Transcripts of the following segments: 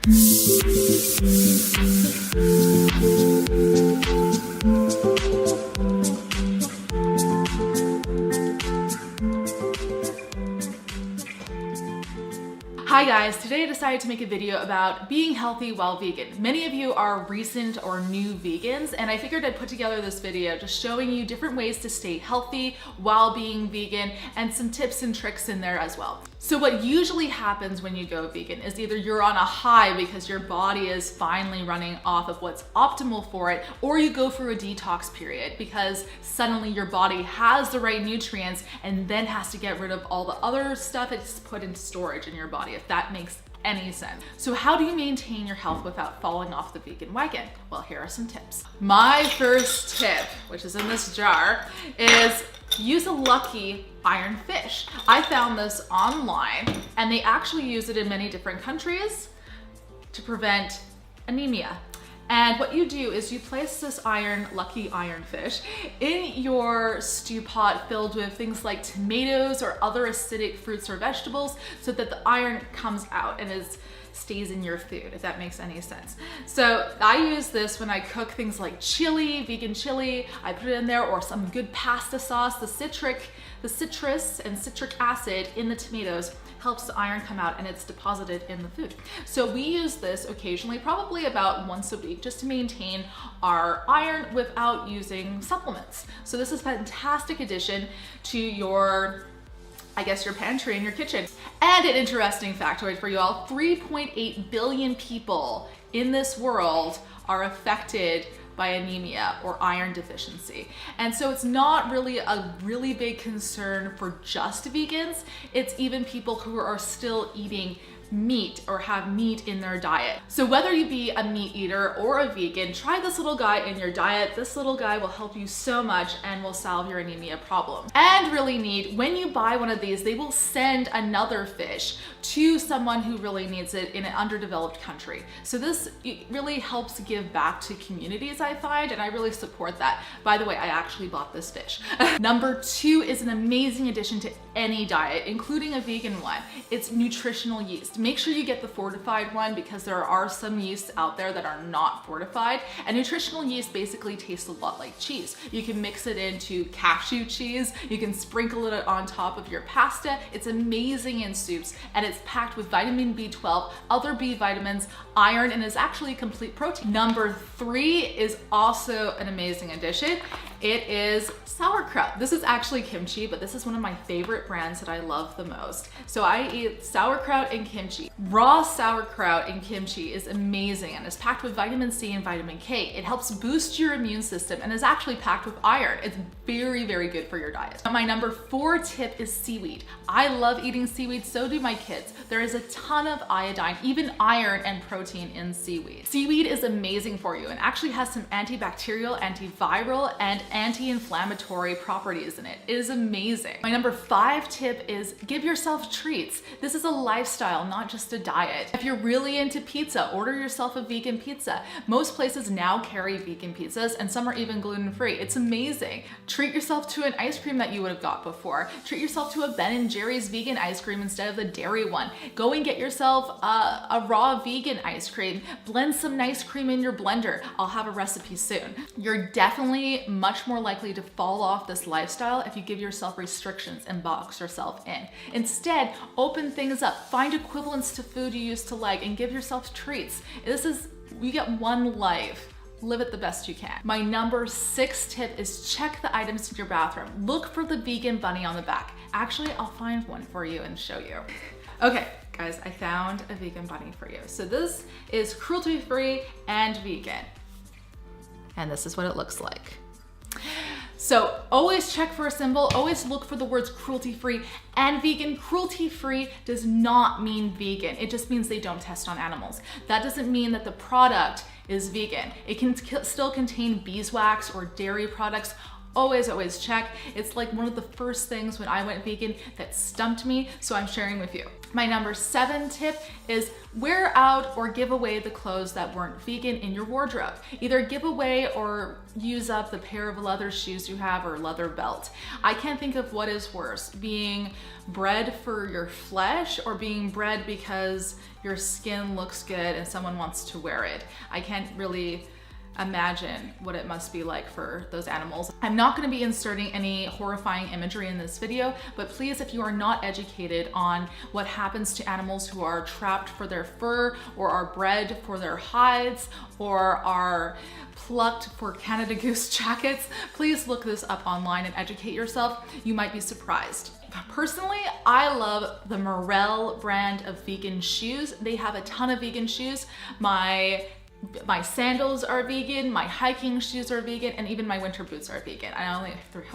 Hi guys, today I decided to make a video about being healthy while vegan. Many of you are recent or new vegans, and I figured I'd put together this video just showing you different ways to stay healthy while being vegan and some tips and tricks in there as well. So what usually happens when you go vegan is either you're on a high because your body is finally running off of what's optimal for it, or you go through a detox period because suddenly your body has the right nutrients and then has to get rid of all the other stuff it's put in storage in your body, if that makes any sense. So how do you maintain your health without falling off the vegan wagon? Well, here are some tips. My first tip, which is in this jar, is use a lucky iron fish. I found this online and they actually use it in many different countries to prevent anemia. And what you do is you place this lucky iron fish in your stew pot filled with things like tomatoes or other acidic fruits or vegetables so that the iron comes out and stays in your food, if that makes any sense. So I use this when I cook things like chili, vegan chili. I put it in there, or some good pasta sauce. The citrus and citric acid in the tomatoes helps the iron come out and it's deposited in the food. So we use this occasionally, probably about once a week, just to maintain our iron without using supplements. So this is a fantastic addition to your pantry and your kitchen. And an interesting factoid for you all, 3.8 billion people in this world are affected by anemia or iron deficiency. And so it's not really a really big concern for just vegans. It's even people who are still eating meat or have meat in their diet. So whether you be a meat eater or a vegan, try this little guy in your diet. This little guy will help you so much and will solve your anemia problem. And really neat, when you buy one of these, they will send another fish to someone who really needs it in an underdeveloped country. So this really helps give back to communities, I find, and I really support that. By the way, I actually bought this fish. Number 2 is an amazing addition to any diet, including a vegan one. It's nutritional yeast. Make sure you get the fortified one because there are some yeasts out there that are not fortified. And nutritional yeast basically tastes a lot like cheese. You can mix it into cashew cheese. You can sprinkle it on top of your pasta. It's amazing in soups, and it's packed with vitamin B12, other B vitamins, iron, and is actually a complete protein. Number 3 is also an amazing addition. It is sauerkraut. This is actually kimchi, but this is one of my favorite brands that I love the most. So I eat sauerkraut and kimchi. Raw sauerkraut and kimchi is amazing and is packed with vitamin C and vitamin K. It helps boost your immune system and is actually packed with iron. It's very, very good for your diet. My number 4 tip is seaweed. I love eating seaweed, so do my kids. There is a ton of iodine, even iron and protein in seaweed. Seaweed is amazing for you and actually has some antibacterial, antiviral, and anti-inflammatory properties in it. It is amazing. My number 5 tip is give yourself treats. This is a lifestyle, not just a diet. If you're really into pizza, order yourself a vegan pizza. Most places now carry vegan pizzas and some are even gluten-free. It's amazing. Treat yourself to an ice cream that you would have got before. Treat yourself to a Ben & Jerry's vegan ice cream instead of the dairy one. Go and get yourself a raw vegan ice cream. Blend some nice cream in your blender. I'll have a recipe soon. You're definitely much more likely to fall off this lifestyle if you give yourself restrictions and box yourself in. Instead, open things up. Find equivalents to food you used to like and give yourself treats. You get one life. Live it the best you can. My number 6 tip is check the items in your bathroom. Look for the vegan bunny on the back. Actually, I'll find one for you and show you. Okay, guys, I found a vegan bunny for you. So this is cruelty-free and vegan. And this is what it looks like. So always check for a symbol, always look for the words cruelty-free and vegan. Cruelty-free does not mean vegan. It just means they don't test on animals. That doesn't mean that the product is vegan. It can still contain beeswax or dairy products. Always check. It's like one of the first things when I went vegan that stumped me, so I'm sharing with you. My number 7 tip is wear out or give away the clothes that weren't vegan in your wardrobe. Either give away or use up the pair of leather shoes you have or leather belt. I can't think of what is worse, being bred for your flesh or being bred because your skin looks good and someone wants to wear it. I can't really imagine what it must be like for those animals. I'm not going to be inserting any horrifying imagery in this video, but please, if you are not educated on what happens to animals who are trapped for their fur or are bred for their hides or are plucked for Canada Goose jackets, please look this up online and educate yourself. You might be surprised. Personally, I love the Morel brand of vegan shoes. They have a ton of vegan shoes. My sandals are vegan, my hiking shoes are vegan, and even my winter boots are vegan. I only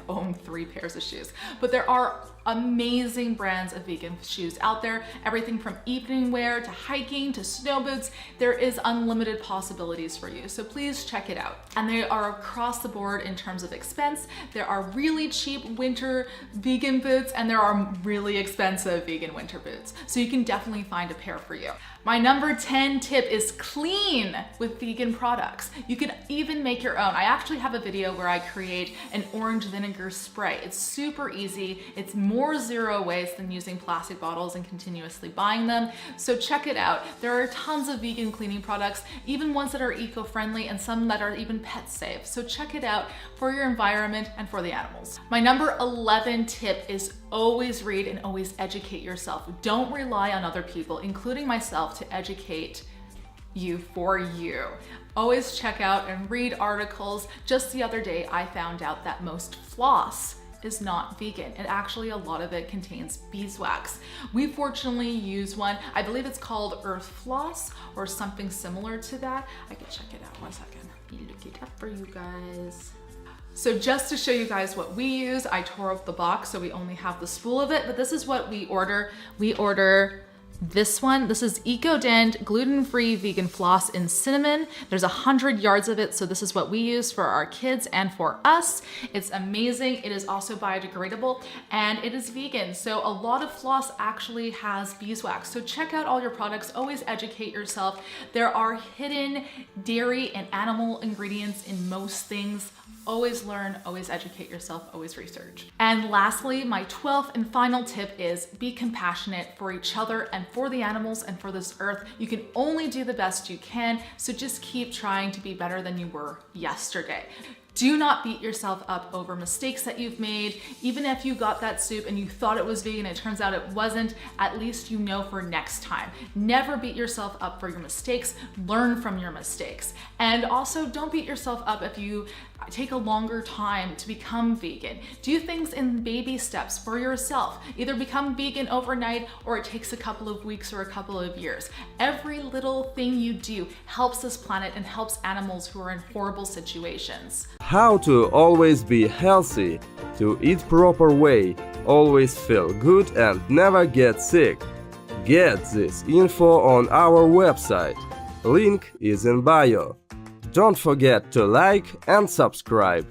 own 3 pairs of shoes, but there are amazing brands of vegan shoes out there. Everything from evening wear to hiking to snow boots. There is unlimited possibilities for you, so please check it out. And they are across the board in terms of expense. There are really cheap winter vegan boots and there are really expensive vegan winter boots, so you can definitely find a pair for you. My number 10 tip is clean with vegan products. You can even make your own. I actually have a video where I create an orange vinegar spray. It's super easy. It's more zero waste than using plastic bottles and continuously buying them. So check it out. There are tons of vegan cleaning products, even ones that are eco-friendly and some that are even pet safe. So check it out for your environment and for the animals. My number 11 tip is always read and always educate yourself. Don't rely on other people, including myself, to educate you for you. Always check out and read articles. Just the other day, I found out that most floss is not vegan, and actually a lot of it contains beeswax. We fortunately use one, I believe it's called Earth Floss or something similar to that. I can check it out, 1 second. Look it up for you guys. So just to show you guys what we use, I tore up the box so we only have the spool of it, but this is what we order. We order this one. This is EcoDent gluten-free vegan floss in cinnamon. There's 100 yards of it, so this is what we use for our kids and for us. It's amazing. It is also biodegradable and it is vegan. So a lot of floss actually has beeswax. So check out all your products. Always educate yourself. There are hidden dairy and animal ingredients in most things. Always learn, always educate yourself, always research. And lastly, my 12th and final tip is be compassionate for each other and for the animals and for this earth. You can only do the best you can, so just keep trying to be better than you were yesterday. Do not beat yourself up over mistakes that you've made. Even if you got that soup and you thought it was vegan, it turns out it wasn't, at least you know for next time. Never beat yourself up for your mistakes. Learn from your mistakes. And also don't beat yourself up if you take a longer time to become vegan. Do things in baby steps for yourself. Either become vegan overnight or it takes a couple of weeks or a couple of years. Every little thing you do helps this planet and helps animals who are in horrible situations. How to always be healthy, to eat proper way, always feel good and never get sick. Get this info on our website. Link is in bio. Don't forget to like and subscribe.